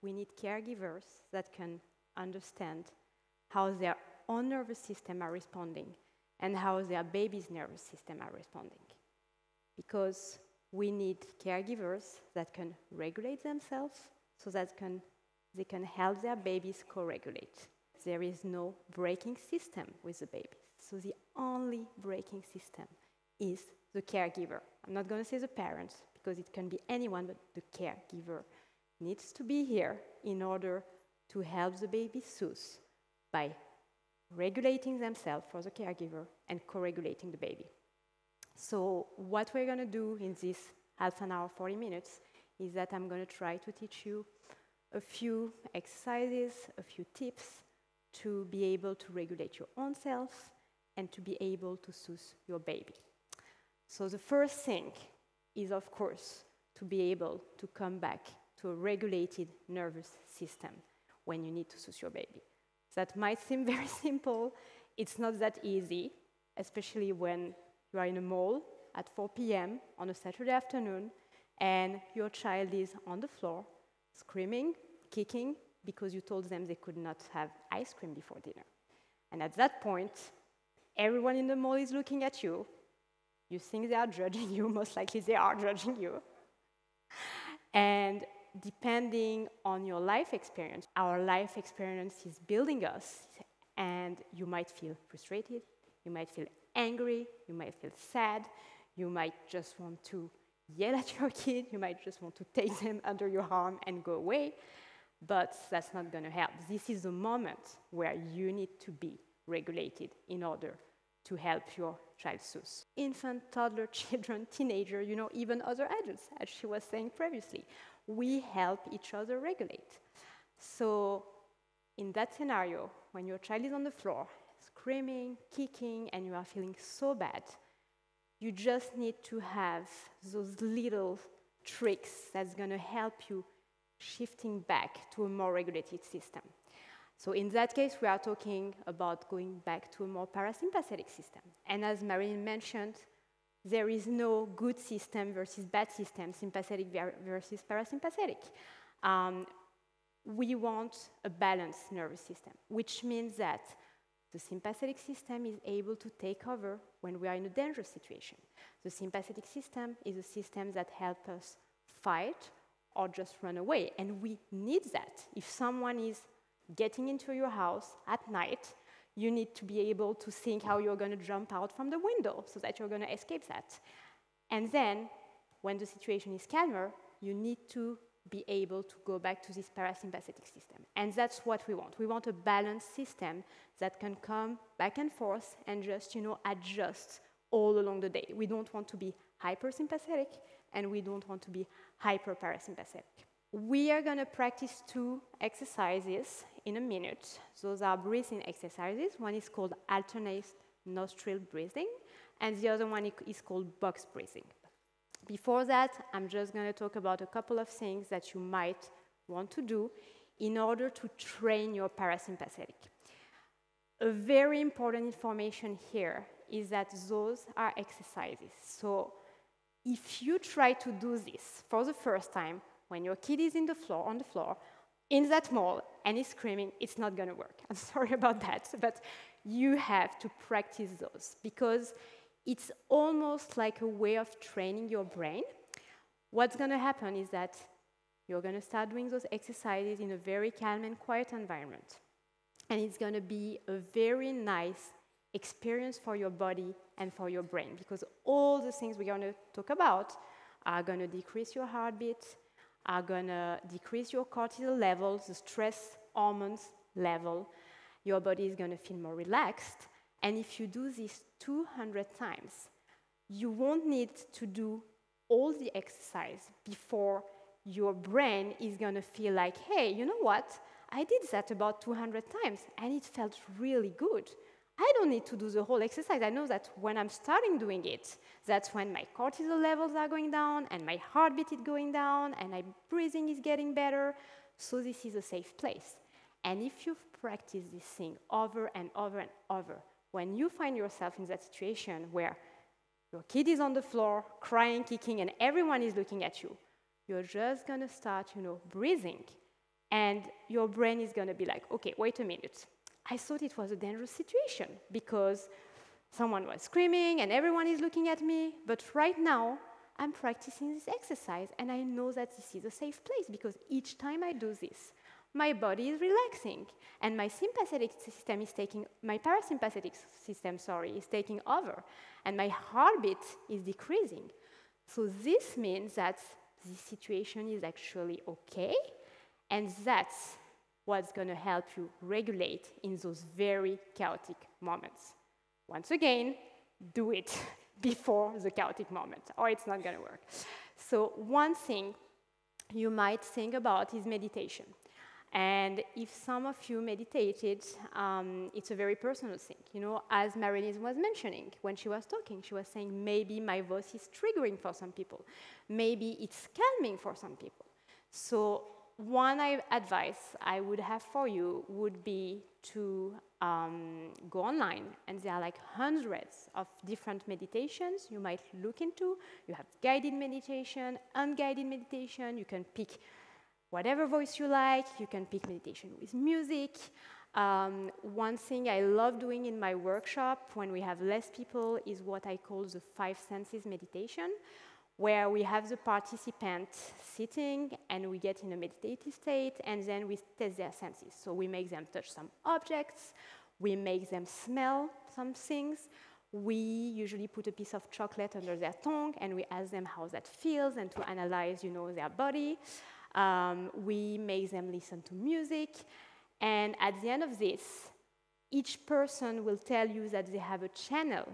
we need caregivers that can understand how their own nervous system are responding and how their baby's nervous system are responding. Because we need caregivers that can regulate themselves so that they can help their babies co-regulate. There is no braking system with the baby. So the only braking system is the caregiver. I'm not going to say the parents, because it can be anyone, but the caregiver needs to be here in order to help the baby soothe by regulating themselves for the caregiver and co-regulating the baby. So what we're going to do in this half an hour, 40 minutes, is that I'm going to try to teach you a few exercises, a few tips to be able to regulate your own self and to be able to soothe your baby. So the first thing is, of course, to be able to come back to a regulated nervous system when you need to soothe your baby. That might seem very simple. It's not that easy, especially when you are in a mall at 4 p.m. on a Saturday afternoon and your child is on the floor screaming, kicking, because you told them they could not have ice cream before dinner. And at that point, everyone in the mall is looking at you. You think they are judging you, most likely they are judging you. And depending on your life experience, our life experience is building us, and you might feel frustrated, you might feel angry, you might feel sad, you might just want to yell at your kid, you might just want to take them under your arm and go away, but that's not going to help. This is the moment where you need to be regulated in order to help your child soothe. Infant, toddler, children, teenager, even other adults, as she was saying previously. We help each other regulate. So in that scenario, when your child is on the floor, screaming, kicking, and you are feeling so bad, you just need to have those little tricks that's going to help you shifting back to a more regulated system. So in that case, we are talking about going back to a more parasympathetic system. And as Marilyn mentioned, there is no good system versus bad system, sympathetic versus parasympathetic. We want a balanced nervous system, which means that the sympathetic system is able to take over when we are in a dangerous situation. The sympathetic system is a system that helps us fight or just run away, and we need that. If someone is getting into your house at night, you need to be able to think how you're going to jump out from the window so that you're going to escape that. And then, when the situation is calmer, you need to be able to go back to this parasympathetic system. And that's what we want. We want a balanced system that can come back and forth and just, adjust all along the day. We don't want to be hypersympathetic, and we don't want to be hyperparasympathetic. We are going to practice 2 exercises in a minute. Those are breathing exercises. One is called alternate nostril breathing, and the other one is called box breathing. Before that, I'm just going to talk about a couple of things that you might want to do in order to train your parasympathetic. A very important information here is that those are exercises. So if you try to do this for the first time, when your kid is on the floor, in that mall, and is screaming, it's not going to work. I'm sorry about that, but you have to practice those, because it's almost like a way of training your brain. What's going to happen is that you're going to start doing those exercises in a very calm and quiet environment. And it's going to be a very nice experience for your body and for your brain, because all the things we're going to talk about are going to decrease your heartbeat, are going to decrease your cortisol levels, the stress hormones level. Your body is going to feel more relaxed. And if you do this 200 times, you won't need to do all the exercise before your brain is going to feel like, hey, you know what? I did that about 200 times, and it felt really good. I don't need to do the whole exercise. I know that when I'm starting doing it, that's when my cortisol levels are going down, and my heartbeat is going down, and my breathing is getting better. So this is a safe place. And if you've practiced this thing over and over and over, when you find yourself in that situation where your kid is on the floor, crying, kicking, and everyone is looking at you, you're just going to start, breathing. And your brain is going to be like, okay, wait a minute. I thought it was a dangerous situation because someone was screaming and everyone is looking at me, but right now I'm practicing this exercise and I know that this is a safe place because each time I do this, my body is relaxing and my parasympathetic system, is taking over and my heartbeat is decreasing. So this means that this situation is actually okay, and that's what's going to help you regulate in those very chaotic moments. Once again, do it before the chaotic moment, or it's not going to work. So one thing you might think about is meditation. And if some of you meditated, it's a very personal thing. You know, as Marilyn was mentioning, when she was talking, she was saying, maybe my voice is triggering for some people. Maybe it's calming for some people. So one advice I would have for you would be to go online, and there are like hundreds of different meditations you might look into. You have guided meditation, unguided meditation. You can pick whatever voice you like. You can pick meditation with music. One thing I love doing in my workshop when we have less people is what I call the 5 senses meditation, where we have the participant sitting and we get in a meditative state and then we test their senses. So we make them touch some objects, we make them smell some things, we usually put a piece of chocolate under their tongue and we ask them how that feels and to analyze, their body. We make them listen to music, and at the end of this, each person will tell you that they have a channel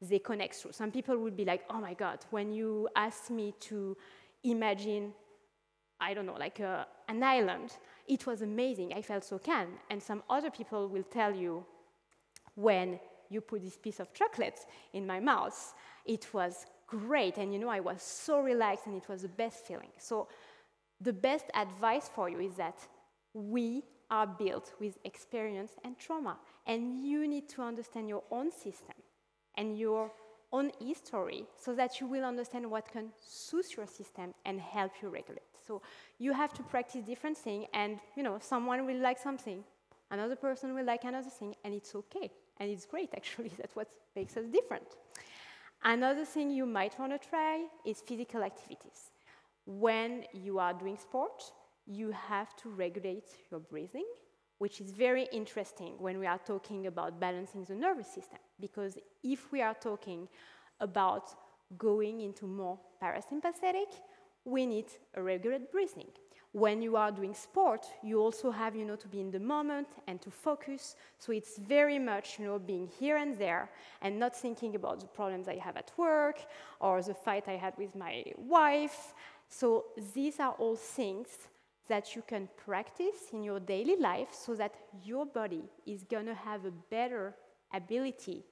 they connect through. Some people will be like, oh my God, when you asked me to imagine, I don't know, like an island, it was amazing, I felt so calm. And some other people will tell you, when you put this piece of chocolate in my mouth, it was great, and I was so relaxed, and it was the best feeling. So the best advice for you is that we are built with experience and trauma, and you need to understand your own system and your own history so that you will understand what can soothe your system and help you regulate. So you have to practice different things, and someone will like something, another person will like another thing, and it's okay. And it's great, actually. That's what makes us different. Another thing you might want to try is physical activities. When you are doing sport, you have to regulate your breathing, which is very interesting when we are talking about balancing the nervous system, because if we are talking about going into more parasympathetic, we need a regular breathing. When you are doing sport, you also have, to be in the moment and to focus, so it's very much, being here and there and not thinking about the problems I have at work or the fight I had with my wife. So these are all things that you can practice in your daily life so that your body is going to have a better ability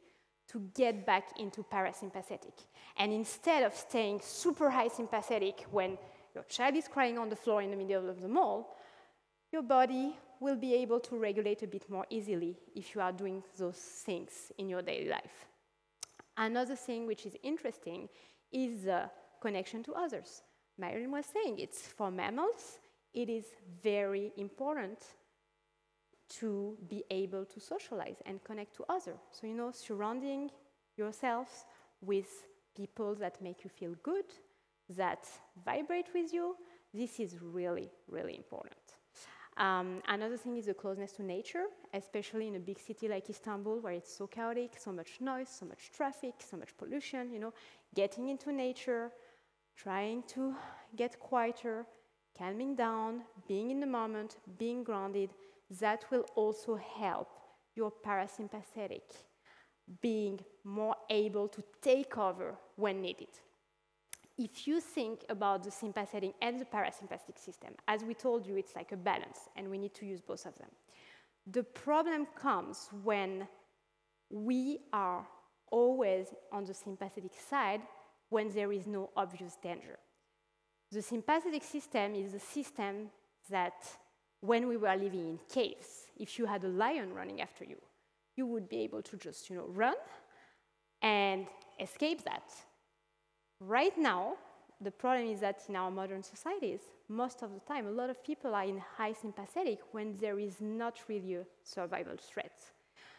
to get back into parasympathetic. And instead of staying super high sympathetic when your child is crying on the floor in the middle of the mall, your body will be able to regulate a bit more easily if you are doing those things in your daily life. Another thing which is interesting is the connection to others. Marilyn was saying it's for mammals, it is very important to be able to socialize and connect to others. So, surrounding yourselves with people that make you feel good, that vibrate with you, this is really, really important. Another thing is the closeness to nature, especially in a big city like Istanbul, where it's so chaotic, so much noise, so much traffic, so much pollution, getting into nature, trying to get quieter, calming down, being in the moment, being grounded, that will also help your parasympathetic being more able to take over when needed. If you think about the sympathetic and the parasympathetic system, as we told you, it's like a balance, and we need to use both of them. The problem comes when we are always on the sympathetic side when there is no obvious danger. The sympathetic system is a system that, when we were living in caves, if you had a lion running after you, you would be able to just, run and escape that. Right now, the problem is that in our modern societies, most of the time, a lot of people are in high sympathetic when there is not really a survival threat.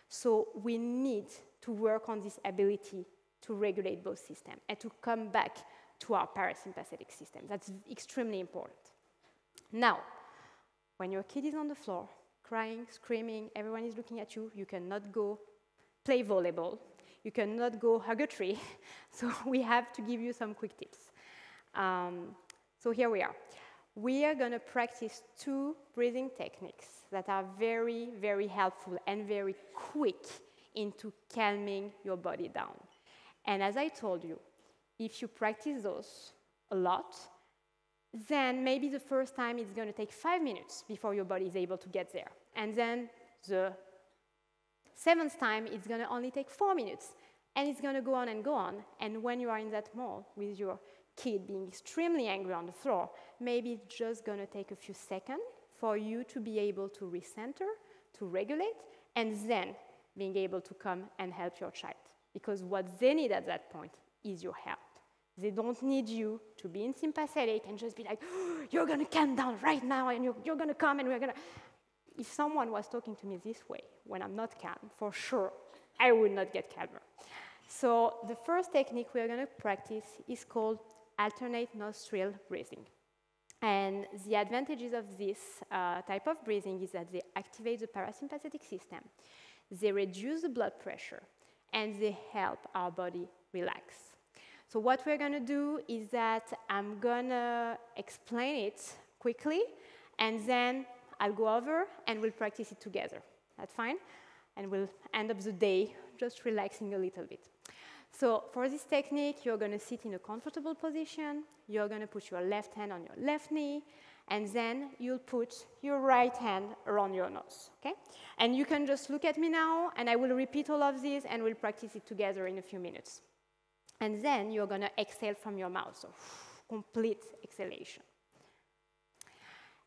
So we need to work on this ability to regulate both systems and to come back to our parasympathetic system. That's extremely important. Now, when your kid is on the floor, crying, screaming, everyone is looking at you, you cannot go play volleyball, you cannot go hug a tree, so we have to give you some quick tips. So here we are. We are going to practice 2 breathing techniques that are very, very helpful and very quick into calming your body down. And as I told you, if you practice those a lot, then maybe the first time it's going to take 5 minutes before your body is able to get there. And then the 7th time, it's going to only take 4 minutes. And it's going to go on and go on. And when you are in that mode with your kid being extremely angry on the floor, maybe it's just going to take a few seconds for you to be able to recenter, to regulate, and then being able to come and help your child. Because what they need at that point is your help. They don't need you to be in sympathetic and just be like, oh, you're going to calm down right now, and you're going to come, and we're going to... If someone was talking to me this way, when I'm not calm, for sure, I would not get calmer. So the first technique we're going to practice is called alternate nostril breathing. And the advantages of this type of breathing is that they activate the parasympathetic system, they reduce the blood pressure, and they help our body relax. So what we're going to do is that I'm going to explain it quickly, and then I'll go over and we'll practice it together. That's fine? And we'll end up the day just relaxing a little bit. So for this technique, you're going to sit in a comfortable position. You're going to put your left hand on your left knee, and then you'll put your right hand around your nose, okay? And you can just look at me now, and I will repeat all of this, and we'll practice it together in a few minutes. And then you're going to exhale from your mouth, so complete exhalation.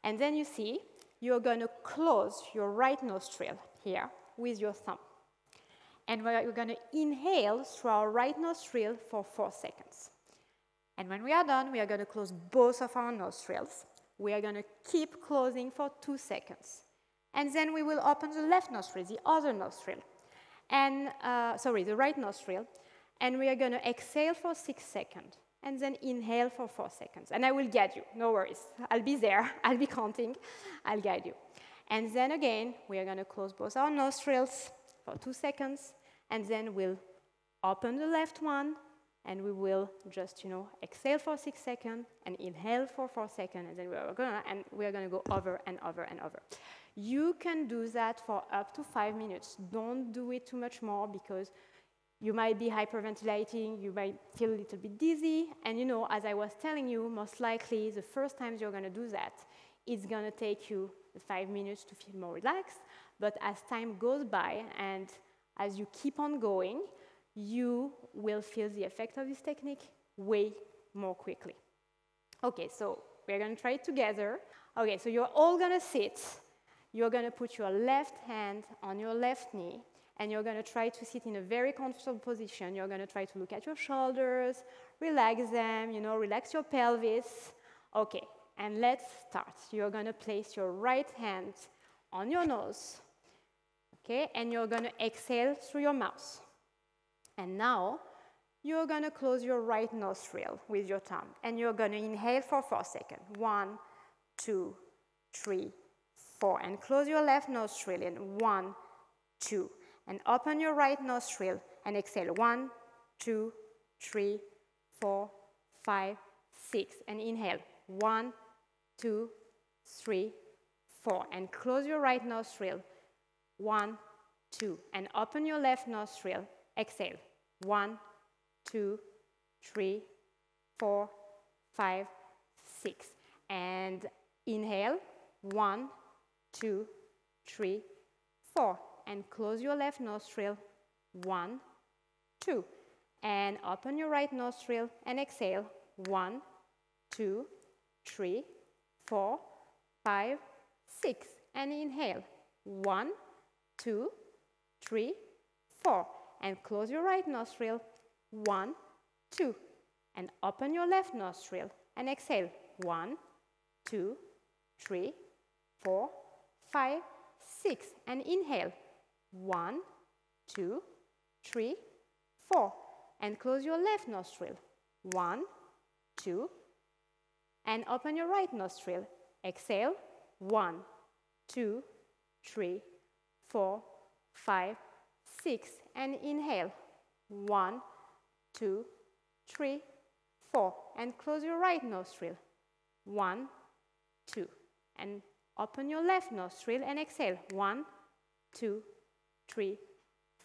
And then you see, you're going to close your right nostril here with your thumb. And we're going to inhale through our right nostril for 4 seconds. And when we are done, we are going to close both of our nostrils. We are going to keep closing for 2 seconds. And then we will open the left nostril, the other nostril, and the right nostril. And we are going to exhale for 6 seconds. And then inhale for 4 seconds. And I will guide you, no worries. I'll be there, I'll be counting, I'll guide you. And then again, we are going to close both our nostrils for 2 seconds. And then we'll open the left one, and we will just, exhale for 6 seconds and inhale for 4 seconds, and then we're going to go over and over and over. You can do that for up to 5 minutes. Don't do it too much more, because you might be hyperventilating, you might feel a little bit dizzy, and as I was telling you, most likely the first times you're going to do that, it's going to take you 5 minutes to feel more relaxed, but as time goes by and as you keep on going, you will feel the effect of this technique way more quickly. Okay, so we're going to try it together. Okay, so you're all going to sit. You're going to put your left hand on your left knee, and you're going to try to sit in a very comfortable position. You're going to try to look at your shoulders, relax them, relax your pelvis. Okay, and let's start. You're going to place your right hand on your nose. Okay, and you're going to exhale through your mouth. And now, you're going to close your right nostril with your tongue. And you're going to inhale for 4 seconds. 1, 2, 3, 4. And close your left nostril in 1, 2. And open your right nostril and exhale. 1, 2, 3, 4, 5, 6. And inhale. 1, 2, 3, 4. And close your right nostril. 1, 2, and open your left nostril, exhale, 1, 2, 3, 4, 5, 6, and inhale, 1, 2, 3, 4, and close your left nostril, 1, 2, and open your right nostril and exhale, 1, 2, 3, 4, 5, 6, and inhale, 1, 2, 3, 4, and close your right nostril, 1, 2, And open your left nostril and exhale. 1, 2, 3, 4, 5, 6. And inhale. 1, 2, 3, 4. And close your left nostril. 1, 2. And open your right nostril. Exhale. 1, 2, 3, 4, 5, 6. And inhale. 1, 2, 3, 4. And close your right nostril. 1, 2. And open your left nostril and exhale. 1, 2, 3,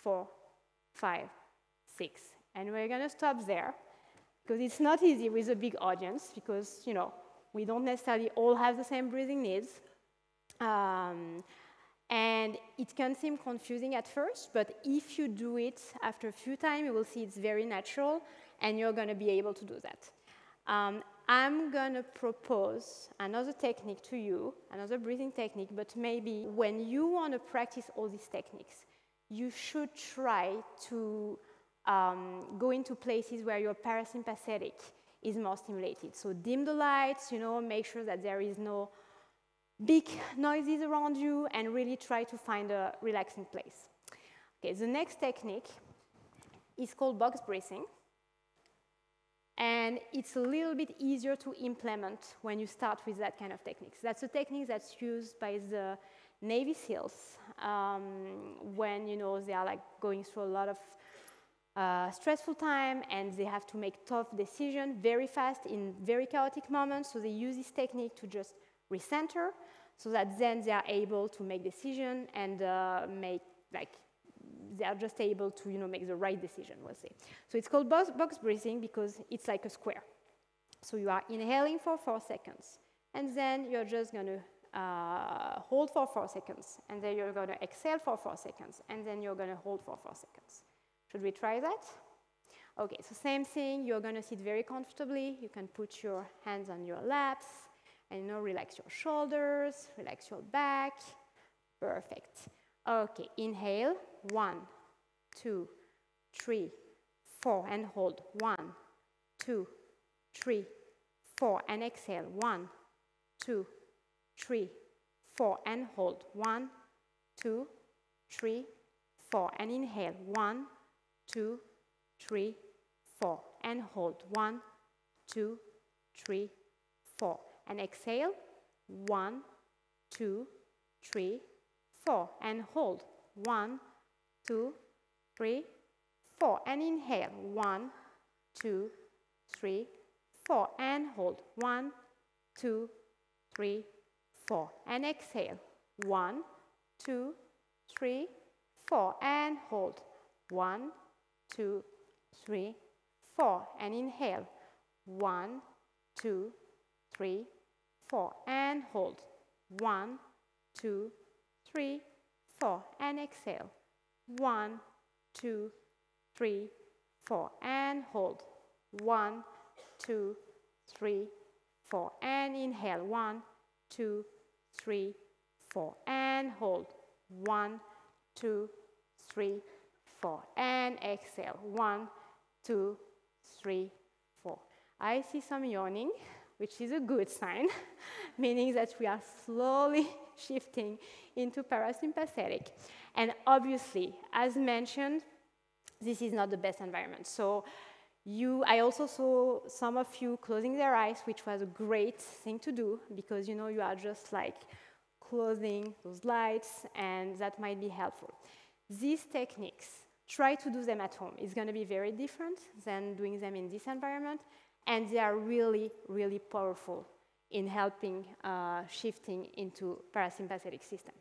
4, 5, 6. And we're going to stop there because it's not easy with a big audience because, you know, we don't necessarily all have the same breathing needs. And it can seem confusing at first, but if you do it after a few times, you will see it's very natural, and you're going to be able to do that. I'm going to propose another technique to you, another breathing technique, but maybe when you want to practice all these techniques, you should try to go into places where your parasympathetic is more stimulated. So dim the lights, you know, make sure that there is no big noises around you, and really try to find a relaxing place. Okay, the next technique is called box breathing. And it's a little bit easier to implement when you start with that kind of techniques. That's a technique that's used by the Navy SEALs when, you know, they are like going through a lot of stressful time and they have to make tough decisions very fast in very chaotic moments. So they use this technique to just recenter so that then they are able to make decisions and they are just able to, you know, make the right decision, we'll say. So it's called box breathing because it's like a square. So you are inhaling for 4 seconds, and then you're just going to hold for 4 seconds, and then you're going to exhale for 4 seconds, and then you're going to hold for 4 seconds. Should we try that? Okay, so same thing. You're going to sit very comfortably. You can put your hands on your laps, and, you know, relax your shoulders, relax your back. Perfect. Okay, inhale. 1, 2, 3, 4, and hold. 1, 2, 3, 4, and exhale. 1, 2, 3, 4, and hold. 1, 2, 3, 4, and inhale. 1, 2, 3, 4, and hold. 1, 2, 3, 4, and exhale. 1, 2, 3, 4, and hold. 1, 2, 3, 4, and inhale. 1, 2, 3, 4, and hold. 1, 2, 3, 4, and exhale. 1, 2, 3, 4, and hold. 1, 2, 3, 4, and inhale. 1, 2, 3, 4, and hold. 1, 2, 3, 4, and exhale. 1, 2, 3, 4, and hold. 1, 2, 3, 4, and inhale. 1, 2, 3, 4, and hold. 1, 2, 3, 4, and exhale. 1, 2, 3, 4. I see some yawning, which is a good sign, meaning that we are slowly shifting into parasympathetic. And obviously, as mentioned, this is not the best environment. So I also saw some of you closing their eyes, which was a great thing to do because, you know, you are just like closing those lights, and that might be helpful. These techniques, try to do them at home. It's going to be very different than doing them in this environment, and they are really, really powerful in helping shifting into parasympathetic system.